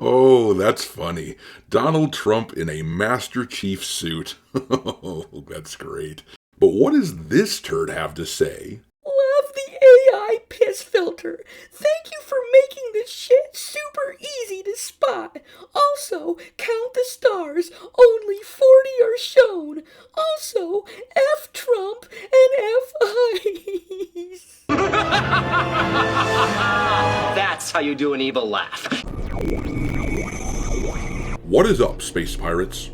Oh, that's funny. Donald Trump in a Master Chief suit. Oh, that's great. But what does this turd have to say? Love the AI piss filter. Thank you for making this shit super easy to spot. Also, count the stars. Only 40 are shown. Also, F Trump and F eyes. That's how you do an evil laugh. What is up, space pirates?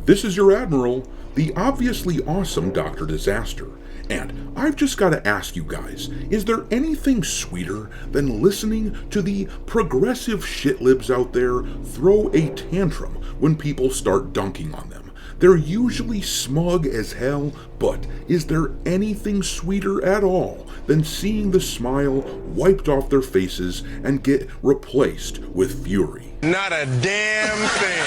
This is your Admiral, the obviously awesome Dr. Disaster. And I've just got to ask you guys, is there anything sweeter than listening to the progressive shitlibs out there throw a tantrum when people start dunking on them? They're usually smug as hell, but is there anything sweeter at all than seeing the smile wiped off their faces and get replaced with fury? Not a damn thing.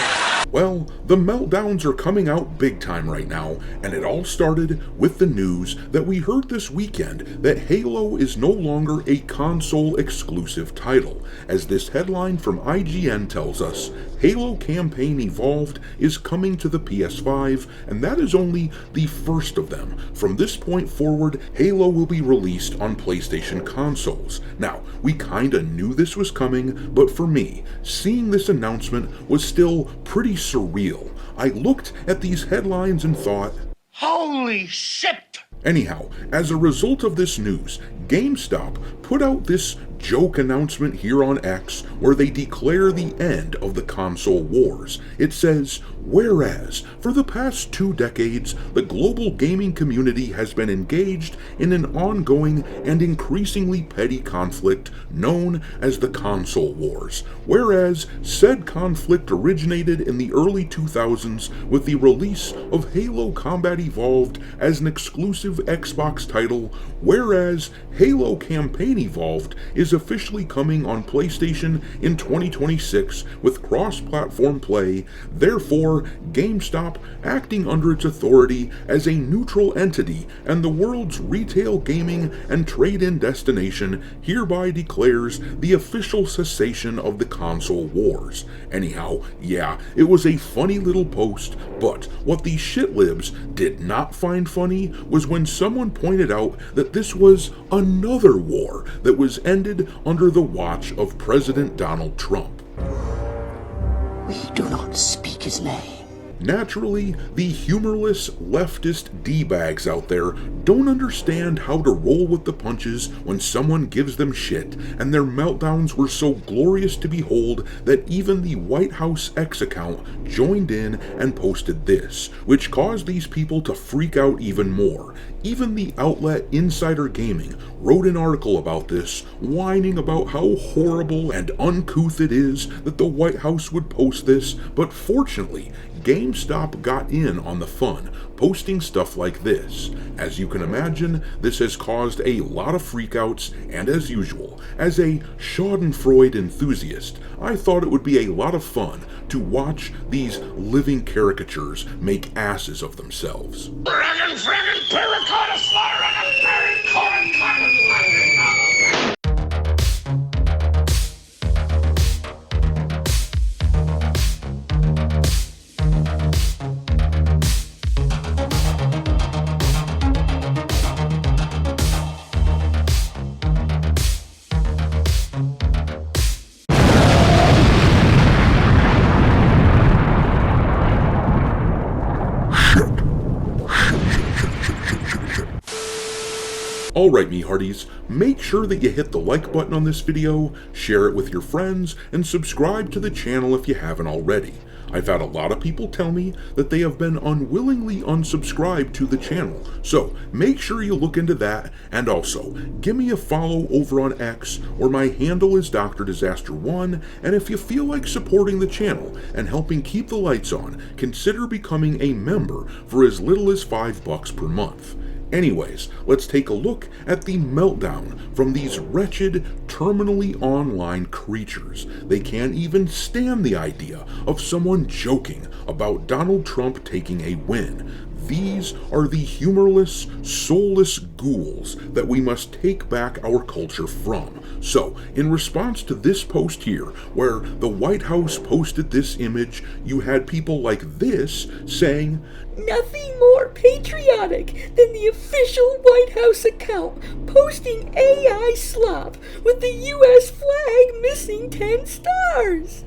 Well, the meltdowns are coming out big time right now, and it all started with the news that we heard this weekend that Halo is no longer a console-exclusive title. As this headline from IGN tells us, Halo Campaign Evolved is coming to the PS5, and that is only the first of them. From this point forward, Halo will be released on PlayStation consoles. Now, we kinda knew this was coming, but for me, seeing this announcement was still pretty surreal. I looked at these headlines and thought, Holy shit! Anyhow, as a result of this news, GameStop put out this joke announcement here on X where they declare the end of the console wars. It says, whereas for the past 2 decades, the global gaming community has been engaged in an ongoing and increasingly petty conflict known as the console wars. Whereas said conflict originated in the early 2000s with the release of Halo Combat Evolved as an exclusive Xbox title, whereas Halo Campaign Evolved is officially coming on PlayStation in 2026 with cross-platform play. Therefore, GameStop, acting under its authority as a neutral entity and the world's retail gaming and trade-in destination, hereby declares the official cessation of the console wars. Anyhow, yeah, it was a funny little post, but what the shitlibs did not find funny was when someone pointed out that this was another war that was ended under the watch of President Donald Trump. We do not speak his name. Naturally, the humorless leftist D-bags out there don't understand how to roll with the punches when someone gives them shit, and their meltdowns were so glorious to behold that even the White House X account joined in and posted this, which caused these people to freak out even more. Even the outlet Insider Gaming wrote an article about this, whining about how horrible and uncouth it is that the White House would post this, but fortunately, GameStop got in on the fun, posting stuff like this. As you can imagine, this has caused a lot of freakouts, and as usual, as a schadenfreude enthusiast, I thought it would be a lot of fun to watch these living caricatures make asses of themselves. Alright, me hearties, make sure that you hit the like button on this video, share it with your friends, and subscribe to the channel if you haven't already. I've had a lot of people tell me that they have been unwillingly unsubscribed to the channel, so make sure you look into that, and also, give me a follow over on X, where my handle is Dr. Disaster1, and if you feel like supporting the channel and helping keep the lights on, consider becoming a member for as little as $5 per month. Anyways, let's take a look at the meltdown from these wretched, terminally online creatures. They can't even stand the idea of someone joking about Donald Trump taking a win. These are the humorless, soulless ghouls that we must take back our culture from. So, in response to this post here, where the White House posted this image, you had people like this saying, "Nothing more patriotic than the official White House account posting AI slop with the US flag missing 10 stars."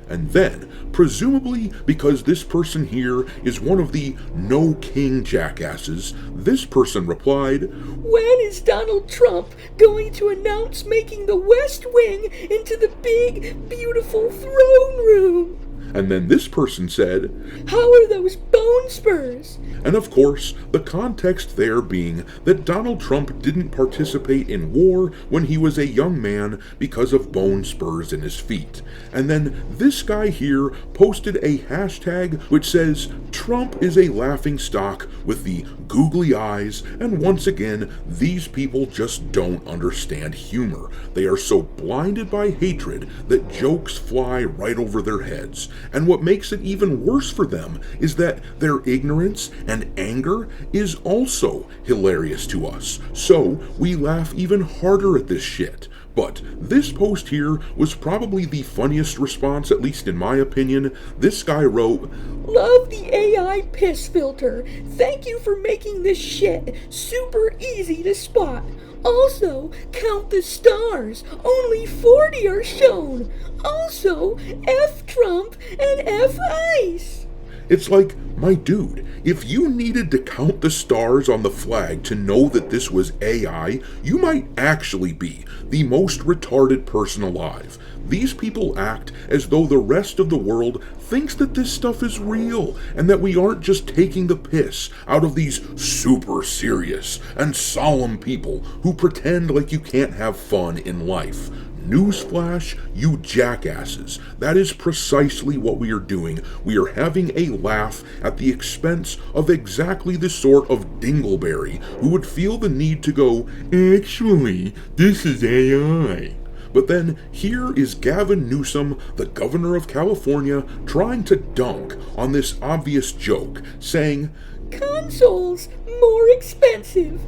And then, presumably because this person here is one of the no king jackasses, this person replied, "When is Donald Trump going to announce making the West Wing into the big, beautiful throne room?" And then this person said, "How are those bone spurs?" And of course, the context there being that Donald Trump didn't participate in war when he was a young man because of bone spurs in his feet. And then this guy here posted a hashtag which says, "Trump is a laughing stock with the googly eyes," and once again, these people just don't understand humor. They are so blinded by hatred that jokes fly right over their heads. And what makes it even worse for them is that their ignorance and anger is also hilarious to us. So we laugh even harder at this shit. But this post here was probably the funniest response, at least in my opinion. This guy wrote, "Love the AI piss filter. Thank you for making this shit super easy to spot. Also, count the stars. Only 40 are shown. Also, F Trump and F ICE." It's like, my dude, if you needed to count the stars on the flag to know that this was AI, you might actually be the most retarded person alive. These people act as though the rest of the world thinks that this stuff is real, and that we aren't just taking the piss out of these super serious and solemn people who pretend like you can't have fun in life. Newsflash, you jackasses. That is precisely what we are doing. We are having a laugh at the expense of exactly the sort of dingleberry who would feel the need to go, "Actually, this is AI." But then here is Gavin Newsom, the governor of California, trying to dunk on this obvious joke, saying, "Consoles more expensive.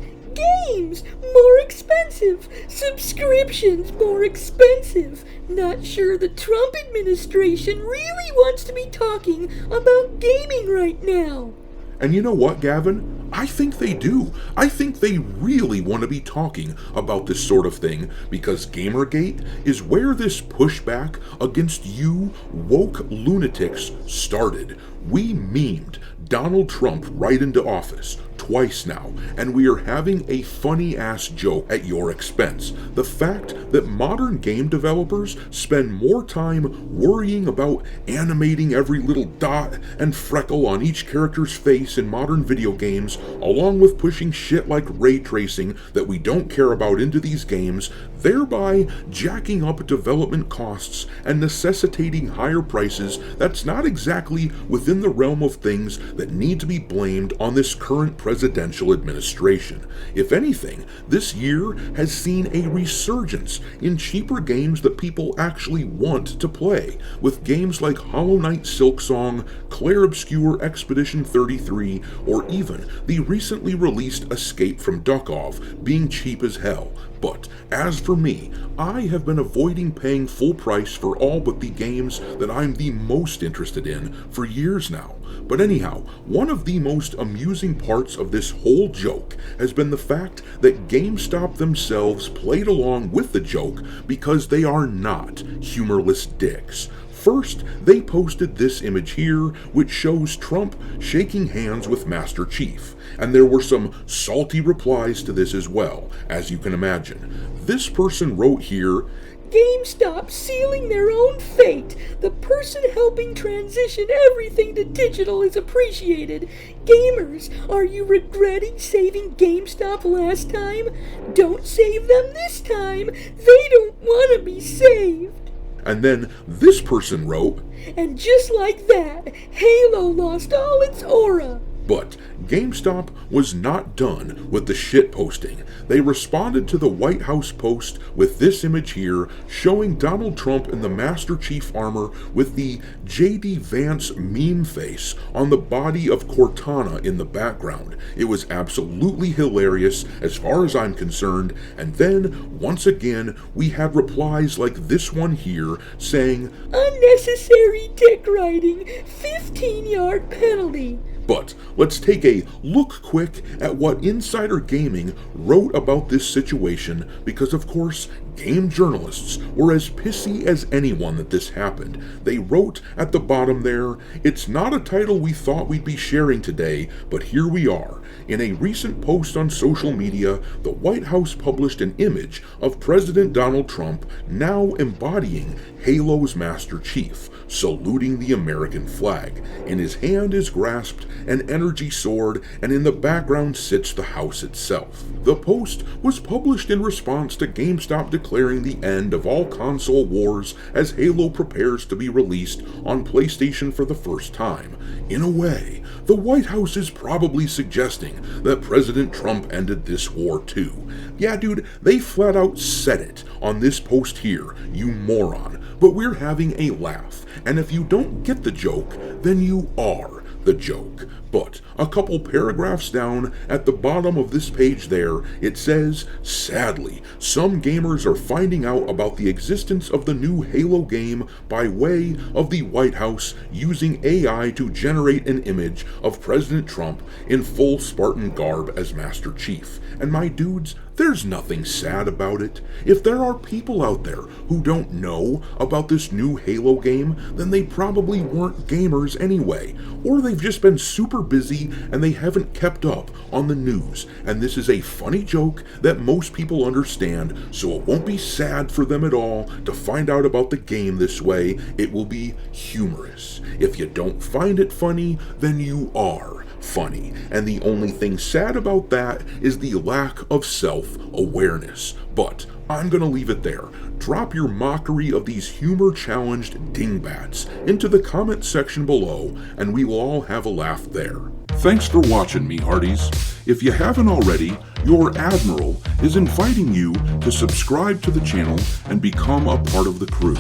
Games more expensive. Subscriptions more expensive. Not sure the Trump administration really wants to be talking about gaming right now." And you know what, Gavin? I think they do. I think they really want to be talking about this sort of thing, because Gamergate is where this pushback against you woke lunatics started. We memed Donald Trump right into office twice now, and we are having a funny-ass joke at your expense. The fact that modern game developers spend more time worrying about animating every little dot and freckle on each character's face in modern video games, along with pushing shit like ray tracing that we don't care about into these games, thereby jacking up development costs and necessitating higher prices, that's not exactly within the realm of things that need to be blamed on this current presidential administration. If anything, this year has seen a resurgence in cheaper games that people actually want to play, with games like Hollow Knight Silksong, Clair Obscur Expedition 33, or even the recently released Escape from Duckov being cheap as hell. But as for me, I have been avoiding paying full price for all but the games that I'm the most interested in for years now. But anyhow, one of the most amusing parts of this whole joke has been the fact that GameStop themselves played along with the joke because they are not humorless dicks. First, they posted this image here, which shows Trump shaking hands with Master Chief, and there were some salty replies to this as well, as you can imagine. This person wrote here, "GameStop sealing their own fate. The person helping transition everything to digital is appreciated. Gamers, are you regretting saving GameStop last time? Don't save them this time. They don't want to be saved." And then this person wrote, "And just like that, Halo lost all its aura." But GameStop was not done with the shit posting. They responded to the White House post with this image here showing Donald Trump in the Master Chief armor with the J.D. Vance meme face on the body of Cortana in the background. It was absolutely hilarious as far as I'm concerned, and then, once again, we had replies like this one here saying, "Unnecessary dick riding, 15-yard penalty." But let's take a look quick at what Insider Gaming wrote about this situation, because of course, game journalists were as pissy as anyone that this happened. They wrote at the bottom there, "It's not a title we thought we'd be sharing today, but here we are." In a recent post on social media, the White House published an image of President Donald Trump now embodying Halo's Master Chief, saluting the American flag. In his hand is grasped an energy sword, and in the background sits the house itself. The post was published in response to GameStop declaring the end of all console wars as Halo prepares to be released on PlayStation for the first time. In a way, the White House is probably suggesting that President Trump ended this war too. Yeah, dude, they flat out said it on this post here, you moron. But we're having a laugh, and if you don't get the joke, then you are the joke. But a couple paragraphs down at the bottom of this page there, it says, "Sadly, some gamers are finding out about the existence of the new Halo game by way of the White House using AI to generate an image of President Trump in full Spartan garb as Master Chief." And my dudes, there's nothing sad about it. If there are people out there who don't know about this new Halo game, then they probably weren't gamers anyway, or they've just been super busy and they haven't kept up on the news. And this is a funny joke that most people understand, so it won't be sad for them at all to find out about the game this way. It will be humorous. If you don't find it funny, then you are funny. And the only thing sad about that is the lack of self-awareness. But I'm gonna leave it there. Drop your mockery of these humor-challenged dingbats into the comment section below, and we will all have a laugh there. Thanks for watching, me hearties. If you haven't already, your Admiral is inviting you to subscribe to the channel and become a part of the crew.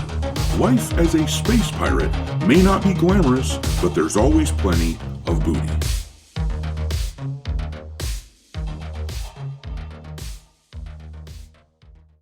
Life as a space pirate may not be glamorous, but there's always plenty of booty.